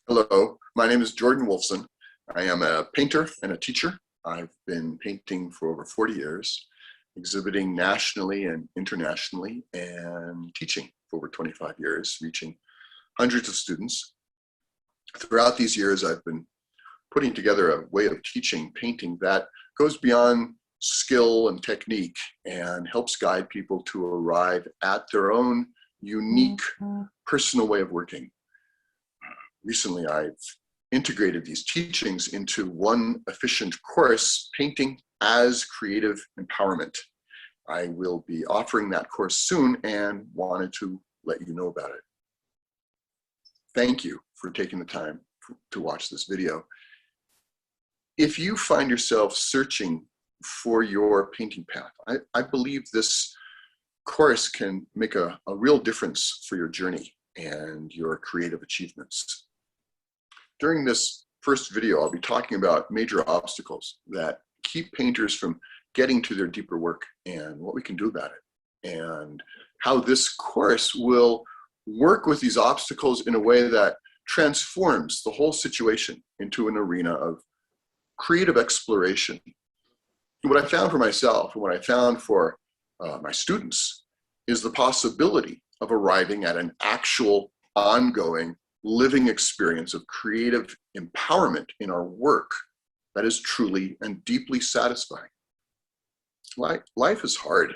Hello, my name is Jordan Wolfson. I am a painter and a teacher. I've been painting for over 40 years, exhibiting nationally and internationally, and teaching for over 25 years, reaching hundreds of students. Throughout these years, I've been putting together a way of teaching painting that goes beyond skill and technique and helps guide people to arrive at their own unique personal way of working. Recently, I've integrated these teachings into one efficient course, Painting as Creative Empowerment. I will be offering that course soon and wanted to let you know about it. Thank you for taking the time to watch this video. If you find yourself searching for your painting path, I believe this course can make a real difference for your journey and your creative achievements. During this first video, I'll be talking about major obstacles that keep painters from getting to their deeper work and what we can do about it, and how this course will work with these obstacles in a way that transforms the whole situation into an arena of creative exploration. What I found for myself and what I found for my students is the possibility of arriving at an actual ongoing living experience of creative empowerment in our work that is truly and deeply satisfying. Life is hard.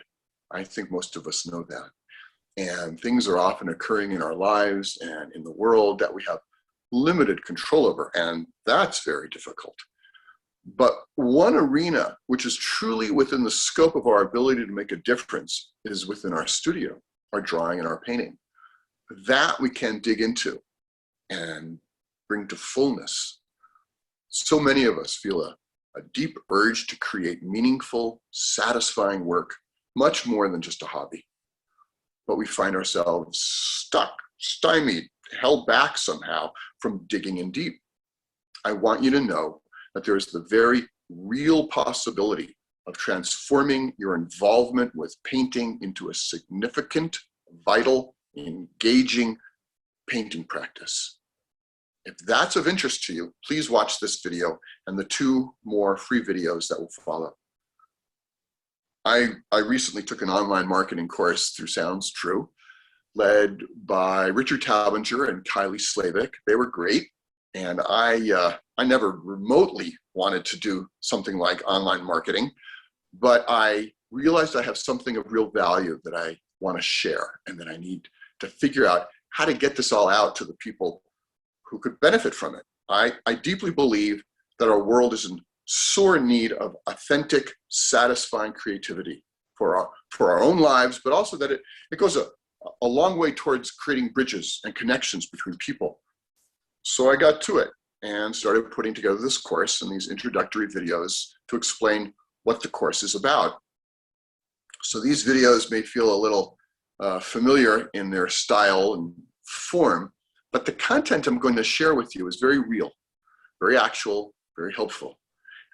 I think most of us know that. And things are often occurring in our lives and in the world that we have limited control over, and that's very difficult. But one arena which is truly within the scope of our ability to make a difference is within our studio, our drawing and our painting. That we can dig into and bring to fullness. So many of us feel a deep urge to create meaningful, satisfying work, much more than just a hobby. But we find ourselves stuck, stymied, held back somehow from digging in deep. I want you to know that there is the very real possibility of transforming your involvement with painting into a significant, vital, engaging painting practice. If that's of interest to you, please watch this video and the 2 more free videos that will follow. I recently took an online marketing course through Sounds True, led by Richard Tabinger and Kylie Slavik. They were great, and I never remotely wanted to do something like online marketing, but I realized I have something of real value that I want to share, and that I need to figure out how to get this all out to the people who could benefit from it. I deeply believe that our world is in sore need of authentic, satisfying creativity for our own lives, but also that it goes a long way towards creating bridges and connections between people. So I got to it and started putting together this course and these introductory videos to explain what the course is about. So these videos may feel a little familiar in their style and form, but the content I'm going to share with you is very real, very actual, very helpful.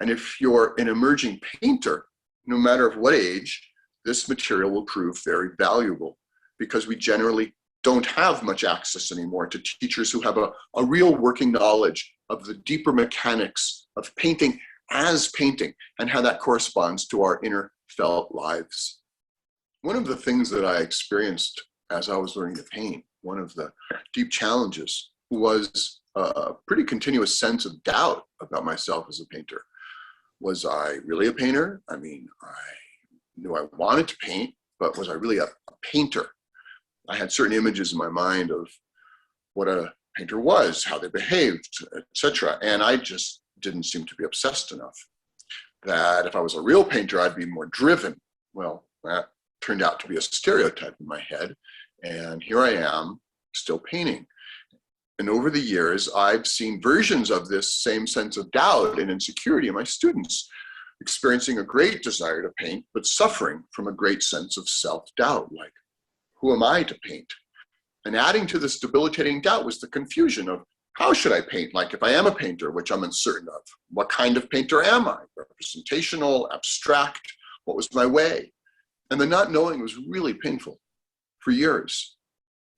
And if you're an emerging painter, no matter of what age, this material will prove very valuable, because we generally don't have much access anymore to teachers who have a real working knowledge of the deeper mechanics of painting as painting and how that corresponds to our inner felt lives. One of the things that I experienced as I was learning to paint, one of the deep challenges, was a pretty continuous sense of doubt about myself as a painter. Was I really a painter? I mean, I knew I wanted to paint, but was I really a painter? I had certain images in my mind of what a painter was, how they behaved, etc. And I just didn't seem to be obsessed enough. That if I was a real painter, I'd be more driven. Well, that turned out to be a stereotype in my head. And here I am, still painting. And over the years, I've seen versions of this same sense of doubt and insecurity in my students, experiencing a great desire to paint, but suffering from a great sense of self-doubt, like, who am I to paint? And adding to this debilitating doubt was the confusion of, how should I paint? Like, if I am a painter, which I'm uncertain of, what kind of painter am I? Representational, abstract, what was my way? And the not knowing was really painful for years.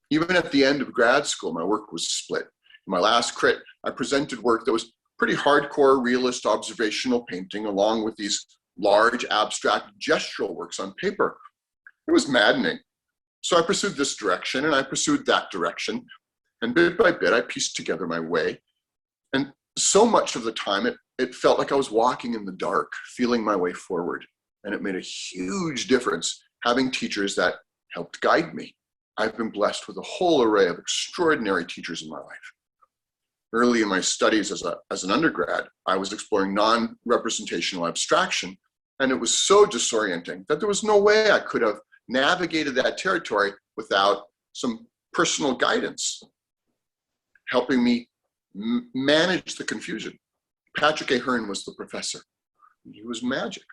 Even at the end of grad school, my work was split In my last crit, I presented work that was pretty hardcore realist observational painting along with these large abstract gestural works on paper. It was maddening. So I pursued this direction and I pursued that direction. And bit by bit, I pieced together my way. And so much of the time, it felt like I was walking in the dark, feeling my way forward. And it made a huge difference having teachers that helped guide me. I've been blessed with a whole array of extraordinary teachers in my life. Early in my studies as an undergrad, I was exploring non-representational abstraction, and it was so disorienting that there was no way I could have navigated that territory without some personal guidance, helping me manage the confusion. Patrick Ahern was the professor. He was magic.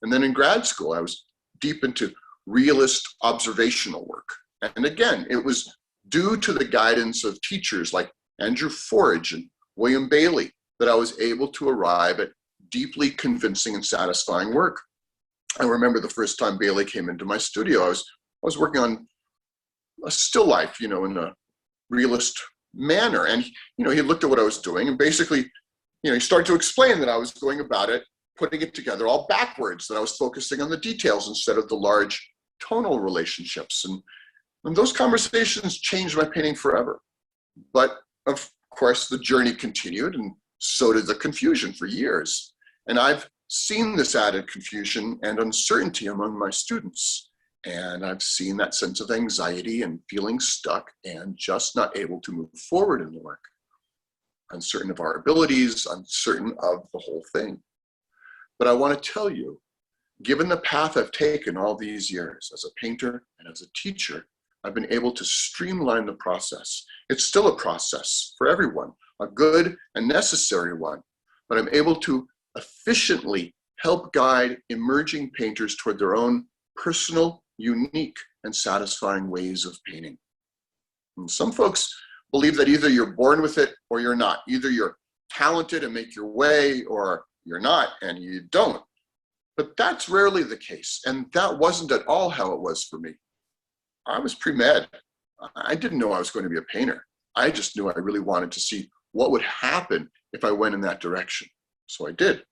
And then in grad school, I was deep into realist observational work. And again, it was due to the guidance of teachers like Andrew Forge and William Bailey that I was able to arrive at deeply convincing and satisfying work. I remember the first time Bailey came into my studio, I was working on a still life, in a realist manner. And, he looked at what I was doing and basically, he started to explain that I was going about it, putting it together all backwards, that I was focusing on the details instead of the large tonal relationships. And those conversations changed my painting forever. But of course, the journey continued, and so did the confusion for years. And I've seen this added confusion and uncertainty among my students. And I've seen that sense of anxiety and feeling stuck and just not able to move forward in the work. Uncertain of our abilities, uncertain of the whole thing. But I want to tell you, given the path I've taken all these years as a painter and as a teacher, I've been able to streamline the process. It's still a process for everyone, a good and necessary one, but I'm able to efficiently help guide emerging painters toward their own personal, unique, and satisfying ways of painting. And some folks believe that either you're born with it or you're not. Either you're talented and make your way, or you're not and you don't. But that's rarely the case, and that wasn't at all how it was for me. I was pre-med. I didn't know I was going to be a painter. I just knew I really wanted to see what would happen if I went in that direction. So I did.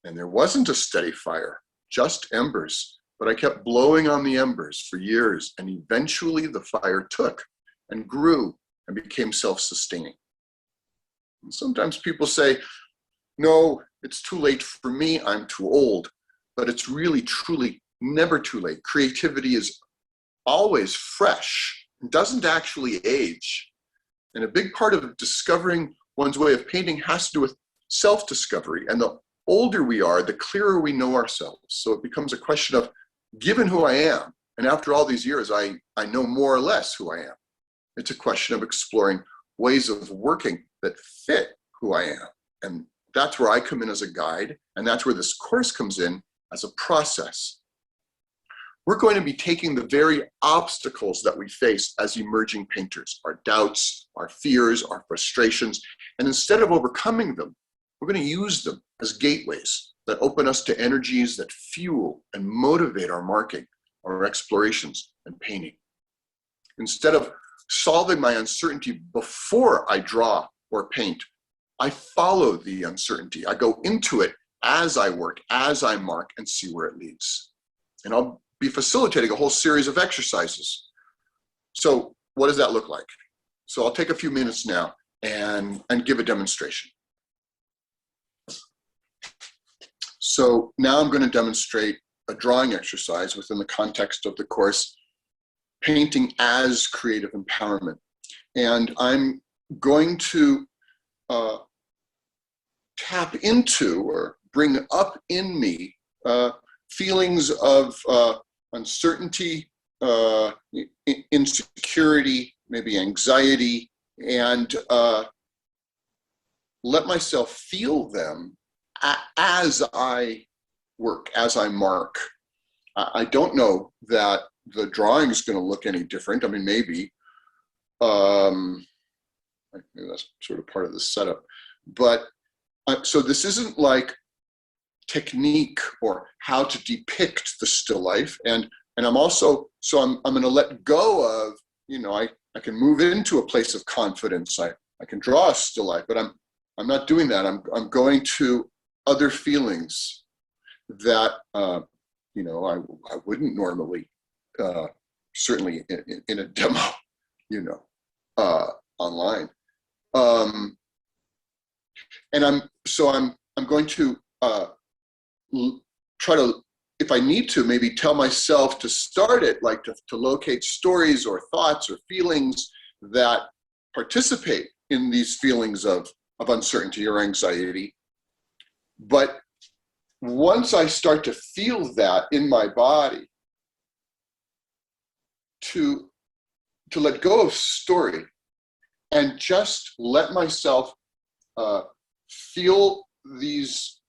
And there wasn't a steady fire, just embers. But I kept blowing on the embers for years, and eventually the fire took and grew and became self-sustaining. And sometimes people say, no, it's too late for me, I'm too old. But it's really, truly never too late. Creativity is always fresh, and doesn't actually age. And a big part of discovering one's way of painting has to do with self-discovery. And the older we are, the clearer we know ourselves. So it becomes a question of, given who I am, and after all these years, I know more or less who I am. It's a question of exploring ways of working that fit who I am. And that's where I come in as a guide, and that's where this course comes in as a process. We're going to be taking the very obstacles that we face as emerging painters, our doubts, our fears, our frustrations, and instead of overcoming them, we're going to use them as gateways that open us to energies that fuel and motivate our marking, our explorations, and painting. Instead of solving my uncertainty before I draw or paint, I follow the uncertainty. I go into it as I work, as I mark, and see where it leads. And I'll be facilitating a whole series of exercises. So what does that look like? So I'll take a few minutes now and give a demonstration. So now I'm going to demonstrate a drawing exercise within the context of the course, Painting as Creative Empowerment. And I'm going to tap into or bring up in me feelings of uncertainty, insecurity, maybe anxiety, and let myself feel them as I work, as I mark. I don't know that the drawing is going to look any different. I mean, maybe that's sort of part of the setup. But so this isn't like technique or how to depict the still life. And I'm also, so I'm going to let go of, I can move into a place of confidence. I can draw a still life, but I'm not doing that. I'm going to other feelings that you know, I wouldn't normally, certainly in a demo, you know, online. And I'm going to try to, if I need to, maybe tell myself to start it, like to locate stories or thoughts or feelings that participate in these feelings of uncertainty or anxiety. But once I start to feel that in my body, to let go of story and just let myself feel these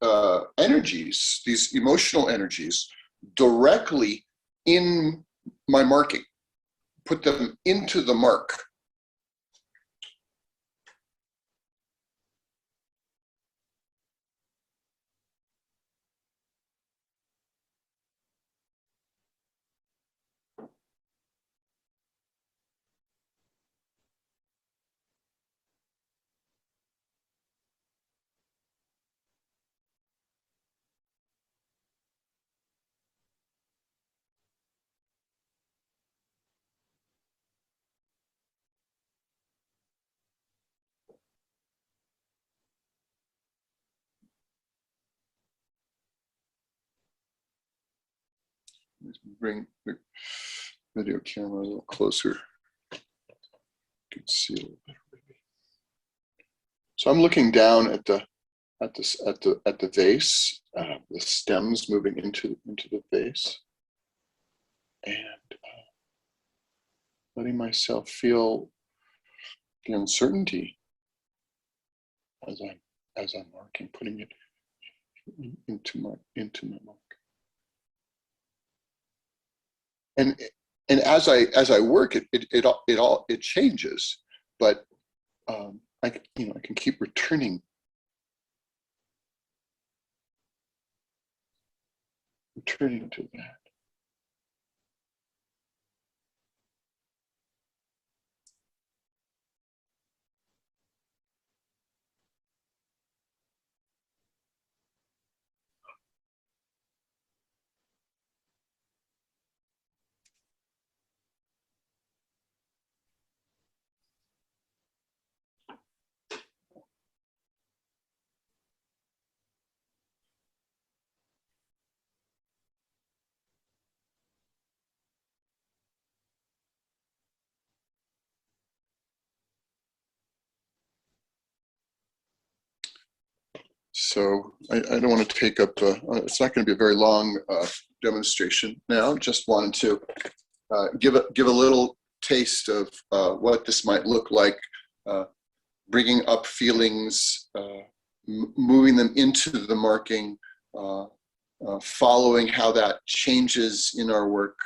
energies, these emotional energies, directly in my marking, put them into the mark. Let's bring the video camera a little closer. You can see a little better, maybe. So I'm looking down at the vase, the stems moving into the vase, and letting myself feel the uncertainty as I'm marking, putting it into my mark. And as I work, it changes, but I can keep returning to that. So I don't want to take up, it's not going to be a very long demonstration now. Just wanted to give a little taste of what this might look like, bringing up feelings, moving them into the marking, following how that changes in our work.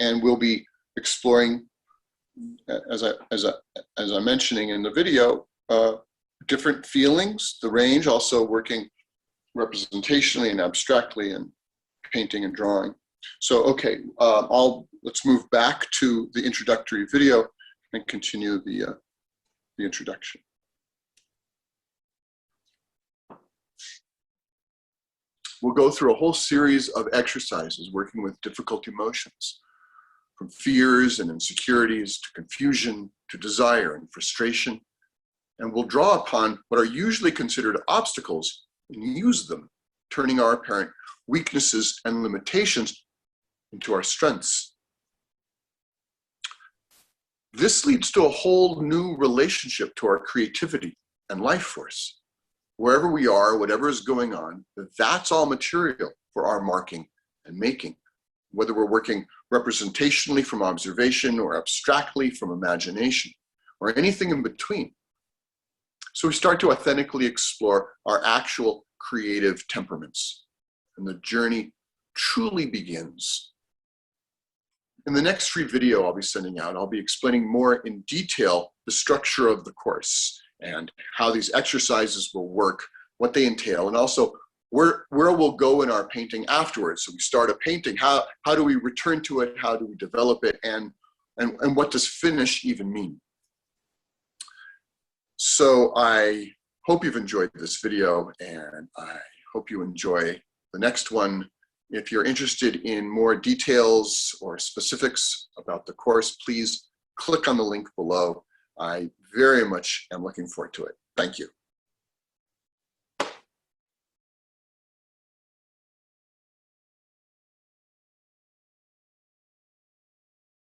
And we'll be exploring, as I'm mentioning in the video, different feelings, the range, also working representationally and abstractly and painting and drawing. So, okay, let's move back to the introductory video and continue the introduction. We'll go through a whole series of exercises working with difficult emotions, from fears and insecurities to confusion to desire and frustration. And we'll draw upon what are usually considered obstacles and use them, turning our apparent weaknesses and limitations into our strengths. This leads to a whole new relationship to our creativity and life force. Wherever we are, whatever is going on, that's all material for our marking and making, whether we're working representationally from observation or abstractly from imagination, or anything in between. So we start to authentically explore our actual creative temperaments, and the journey truly begins. In the next free video I'll be sending out, I'll be explaining more in detail the structure of the course and how these exercises will work, what they entail, and also where we'll go in our painting afterwards. So we start a painting, how do we return to it, how do we develop it, and what does finish even mean? So I hope you've enjoyed this video, and I hope you enjoy the next one. If you're interested in more details or specifics about the course, please click on the link below. I very much am looking forward to it. Thank you.